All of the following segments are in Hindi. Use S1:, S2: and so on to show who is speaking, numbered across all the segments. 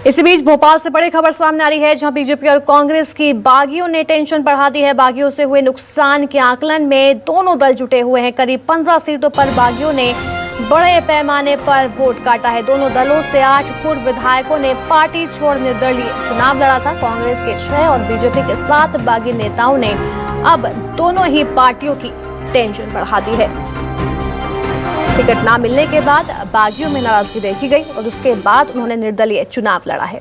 S1: इसी बीच भोपाल से बड़ी खबर सामने आ रही है, जहां बीजेपी और कांग्रेस की बागियों ने टेंशन बढ़ा दी है। बागियों से हुए नुकसान के आकलन में दोनों दल जुटे हुए हैं। करीब 15 सीटों पर बागियों ने बड़े पैमाने पर वोट काटा है। दोनों दलों से 8 पूर्व विधायकों ने पार्टी छोड़ निर्दलीय चुनाव लड़ा था। कांग्रेस के 6 और बीजेपी के 7 बागी नेताओं ने अब दोनों ही पार्टियों की टेंशन बढ़ा दी है। टिकट ना मिलने के बाद बागियों में नाराजगी देखी गई और उसके बाद उन्होंने निर्दलीय चुनाव लड़ा है।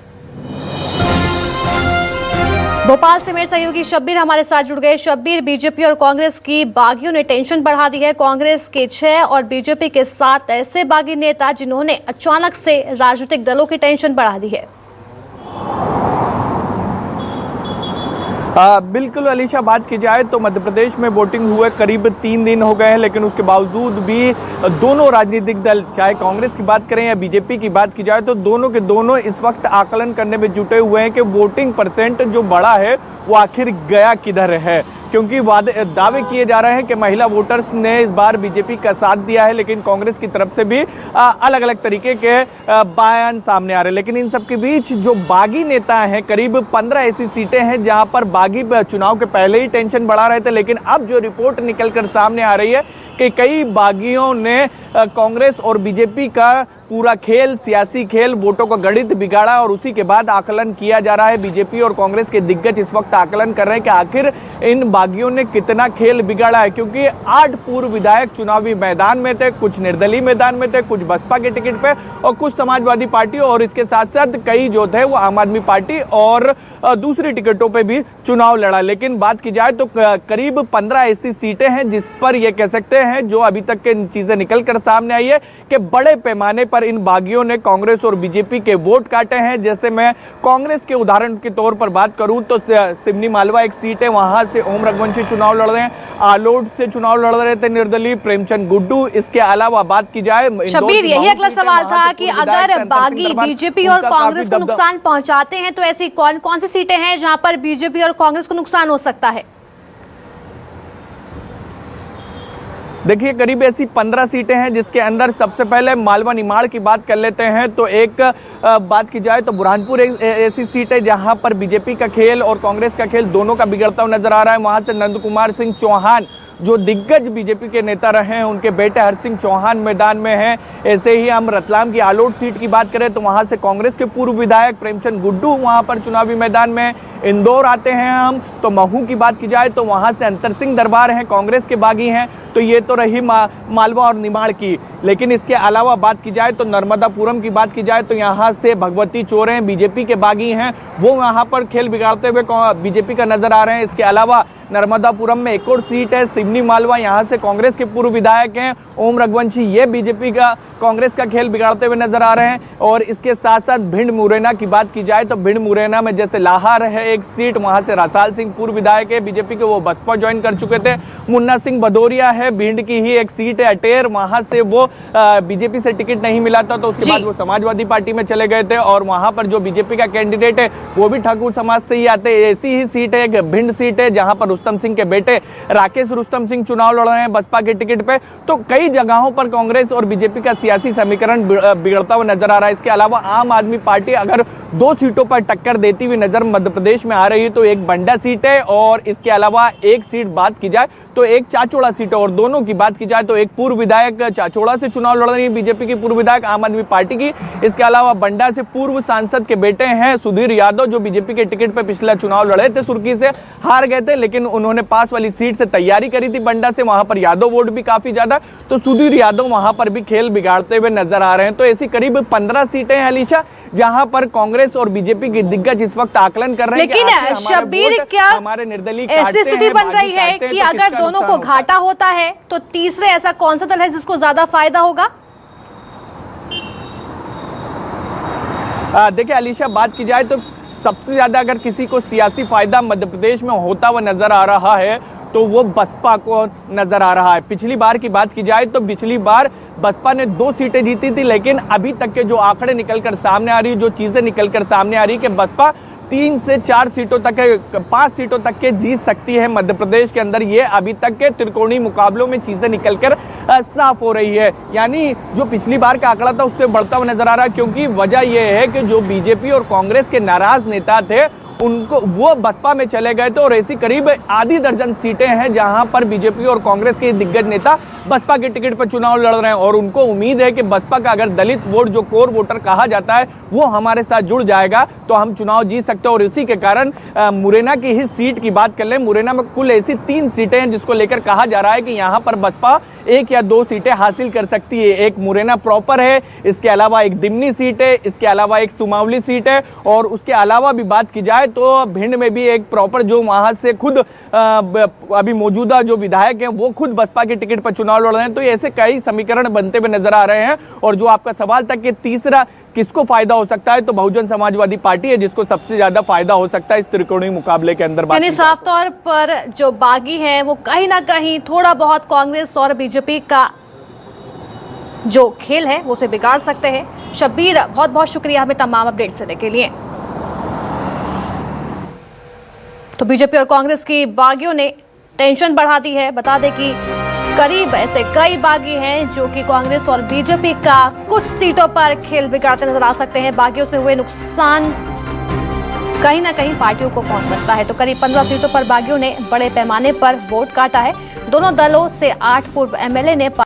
S1: भोपाल से मेरे सहयोगी शब्बीर हमारे साथ जुड़ गए। शब्बीर, बीजेपी और कांग्रेस की बागियों ने टेंशन बढ़ा दी है। कांग्रेस के 6 और बीजेपी के 7 ऐसे बागी नेता जिन्होंने अचानक से राजनीतिक दलों की टेंशन बढ़ा दी है।
S2: बिल्कुल अलीशा, बात की जाए तो मध्य प्रदेश में वोटिंग हुए करीब 3 दिन हो गए हैं, लेकिन उसके बावजूद भी दोनों राजनीतिक दल, चाहे कांग्रेस की बात करें या बीजेपी की बात की जाए, तो दोनों के दोनों इस वक्त आकलन करने में जुटे हुए हैं कि वोटिंग परसेंट जो बढ़ा है वो आखिर गया किधर है। क्योंकि दावे किए जा रहे हैं कि महिला वोटर्स ने इस बार बीजेपी का साथ दिया है, लेकिन कांग्रेस की तरफ से भी अलग अलग तरीके के बयान सामने आ रहे हैं। लेकिन इन सब के बीच जो बागी नेता हैं, करीब 15 ऐसी सीटें हैं जहां पर बागी चुनाव के पहले ही टेंशन बढ़ा रहे थे, लेकिन अब जो रिपोर्ट निकलकर सामने आ रही है कि कई बागियों ने कांग्रेस और बीजेपी का पूरा खेल, सियासी खेल, वोटों का गणित बिगाड़ा और उसी के बाद आकलन किया जा रहा है। बीजेपी और कांग्रेस के दिग्गज इस वक्त आकलन कर रहे हैं कि आखिर इन बागियों ने कितना खेल बिगाड़ा है, क्योंकि 8 पूर्व विधायक चुनावी मैदान में थे, कुछ निर्दलीय मैदान में थे, कुछ बसपा के टिकट पे और कुछ समाजवादी पार्टी, और इसके साथ साथ कई जो थे वो आम आदमी पार्टी और दूसरी टिकटों पे भी चुनाव लड़ा। लेकिन बात की जाए तो करीब 15 ऐसी सीटें हैं जिस पर ये कह सकते हैं, जो अभी तक के चीजें निकल कर सामने आई है कि बड़े पैमाने पर इन बागियों ने कांग्रेस और बीजेपी के वोट काटे हैं। जैसे मैं कांग्रेस के उदाहरण के तौर पर बात करूं तो सिवनी मालवा एक सीट है, वहां से ओम रघुवंशी चुनाव लड़ रहे हैं। आलोट से चुनाव लड़ रहे थे निर्दलीय प्रेमचंद गुड्डू। इसके अलावा बात की जाए,
S1: शब्बीर, यही अगला सवाल था कि अगर बागी बीजेपी और कांग्रेस को नुकसान पहुंचाते हैं तो ऐसी कौन कौन सी सीटें हैं जहां पर बीजेपी और कांग्रेस को नुकसान हो सकता है?
S2: देखिए, करीब ऐसी 15 सीटें हैं जिसके अंदर सबसे पहले मालवा निमाड़ की बात कर लेते हैं तो एक बात की जाए तो बुरहानपुर एक ऐसी सीट है जहां पर बीजेपी का खेल और कांग्रेस का खेल दोनों का बिगड़ता हुआ नजर आ रहा है। वहां से नंद कुमार सिंह चौहान जो दिग्गज बीजेपी के नेता रहे हैं, उनके बेटे हर सिंह चौहान मैदान में हैं। ऐसे ही हम रतलाम की आलोट सीट की बात करें तो वहां से कांग्रेस के पूर्व विधायक प्रेमचंद गुड्डू वहां पर चुनावी मैदान में। इंदौर आते हैं हम तो महू की बात की जाए तो वहां से अंतर सिंह दरबार हैं, कांग्रेस के बागी हैं। तो ये तो रही मालवा और निमाड़ की। लेकिन इसके अलावा बात की जाए तो नर्मदापुरम की बात की जाए तो यहाँ से भगवती चोरे बीजेपी के बागी हैं, वो वहाँ पर खेल बिगाड़ते हुए बीजेपी का नजर आ रहे हैं। इसके अलावा नर्मदापुरम में एक और सीट है सिवनी मालवा, यहाँ से कांग्रेस के पूर्व विधायक हैं ओम रघुवंशी, ये बीजेपी का कांग्रेस का खेल बिगाड़ते हुए नजर आ रहे हैं। और इसके साथ साथ भिंड मुरैना की बात की जाए तो भिंड मुरैना में जैसे लाहार है एक सीट, वहां से रासाल सिंह पूर्व विधायक है बीजेपी के, वो बसपा ज्वाइन कर चुके थे। मुन्ना सिंह भदौरिया है, भिंड की ही एक सीट है अटेर, वहां से वो बीजेपी से टिकट नहीं मिला था तो उसके बाद वो समाजवादी पार्टी में चले गए थे और वहां पर जो बीजेपी का कैंडिडेट है वो भी ठाकुर समाज से ही आते हैं। ऐसी ही सीट है, एक भिंड सीट है जहां पर रुस्तम सिंह के बेटे राकेश रुस्तम सिंह चुनाव लड़ रहे हैं बसपा के टिकट पे। तो कई जगहों पर कांग्रेस और बीजेपी का सियासी समीकरण बिगड़ता हुआ नजर आ रहा है। इसके अलावा आम आदमी पार्टी अगर 2 सीटों पर टक्कर देती हुई नजर मध्य प्रदेश में आ रही है तो एक बंडा सीट है और इसके अलावा एक सीट बात की जाए तो एक चाचोड़ा सीट है। और दोनों की बात की जाए तो एक पूर्व विधायक चाचोड़ा से चुनाव लड़ रही है बीजेपी की पूर्व विधायक आम आदमी पार्टी की। इसके अलावा बंडा से पूर्व सांसद के बेटे हैं सुधीर यादव, जो बीजेपी के टिकट पर पिछला चुनाव लड़े थे, सुर्खी से हार गए थे, लेकिन उन्होंने पास वाली सीट से तैयारी करी थी बंडा से, वहां पर यादव वोट भी काफी ज्यादा, तो सुधीर यादव वहां पर भी खेल बिगाड़ते हुए नजर आ रहे हैं। तो ऐसी करीब 15 सीटें हैं अलीशा जहां पर कांग्रेस और बीजेपी के दिग्गज इस वक्त आकलन कर रहे हैं।
S1: लेकिन शब्बीर, क्या
S2: हमारे निर्दलीय
S1: ऐसी स्थिति बन रही है कि अगर दोनों को घाटा होता है तो तीसरे ऐसा कौन सा दल है जिसको ज्यादा फायदा होगा?
S2: देखिए अलीशा, बात की जाए तो सबसे ज्यादा अगर किसी को सियासी फायदा मध्य प्रदेश में होता हुआ नजर आ रहा है तो वो बसपा को नजर आ रहा है। पिछली बार की बात की जाए तो पिछली बार बसपा ने 2 सीटें जीती थी, लेकिन अभी तक के जो आंकड़े निकलकर सामने आ रही है, जो चीजें निकलकर सामने आ रही है कि बसपा 3 से 4 सीटों तक 5 सीटों तक के जीत सकती है मध्य प्रदेश के अंदर। ये अभी तक के त्रिकोणीय मुकाबलों में चीजें निकलकर साफ हो रही है, यानी जो पिछली बार का आंकड़ा था उससे बढ़ता हुआ नजर आ रहा है, क्योंकि वजह यह है कि जो बीजेपी और कांग्रेस के नाराज नेता थे उनको वो बसपा में चले गए थे और ऐसी करीब आधी दर्जन सीटें हैं जहां पर बीजेपी और कांग्रेस के दिग्गज नेता बसपा के टिकट पर चुनाव लड़ रहे हैं और उनको उम्मीद है कि बसपा का अगर दलित वोट जो कोर वोटर कहा जाता है वो हमारे साथ जुड़ जाएगा तो हम चुनाव जीत सकते हैं। और इसी के कारण मुरैना की ही सीट की बात कर लें, मुरैना में कुल ऐसी 3 सीटें हैं जिसको लेकर कहा जा रहा है कि यहाँ पर बसपा 1 या 2 सीटें हासिल कर सकती है। एक मुरैना प्रॉपर है, इसके अलावा एक दिमनी सीट है, इसके अलावा एक सुमावली सीट है और उसके अलावा भी बात की जाए तो भिंड में भी एक प्रॉपर जो वहां से खुद अभी मौजूदा जो विधायक हैं वो खुद बसपा के टिकट पर चुनाव लड़ रहे हैं। तो ऐसे कई समीकरण बनते हुए नजर आ रहे हैं। और जो आपका सवाल था कि तीसरा किसको फायदा हो सकता है, तो बहुजन समाजवादी पार्टी है जिसको सबसे ज्यादा फायदा हो सकता है इस त्रिकोणीय मुकाबले के अंदर।
S1: यानी साफ तौर पर जो बागी हैं वो कहीं ना कहीं थोड़ा बहुत कांग्रेस और बीजेपी का जो खेल है वो उसे बिगाड़ सकते हैं। शब्बीर, बहुत बहुत शुक्रिया हमें तमाम अपडेट देने के लिए। तो बीजेपी और कांग्रेस की बागियों ने टेंशन बढ़ा दी है। बता दें कि करीब ऐसे कई बागी हैं जो कि कांग्रेस और बीजेपी का कुछ सीटों पर खेल बिगाड़ते नजर आ सकते हैं। बागियों से हुए नुकसान कहीं ना कहीं पार्टियों को पहुंच सकता है। तो करीब 15 सीटों पर बागियों ने बड़े पैमाने पर वोट काटा है। दोनों दलों से 8 पूर्व एमएलए ने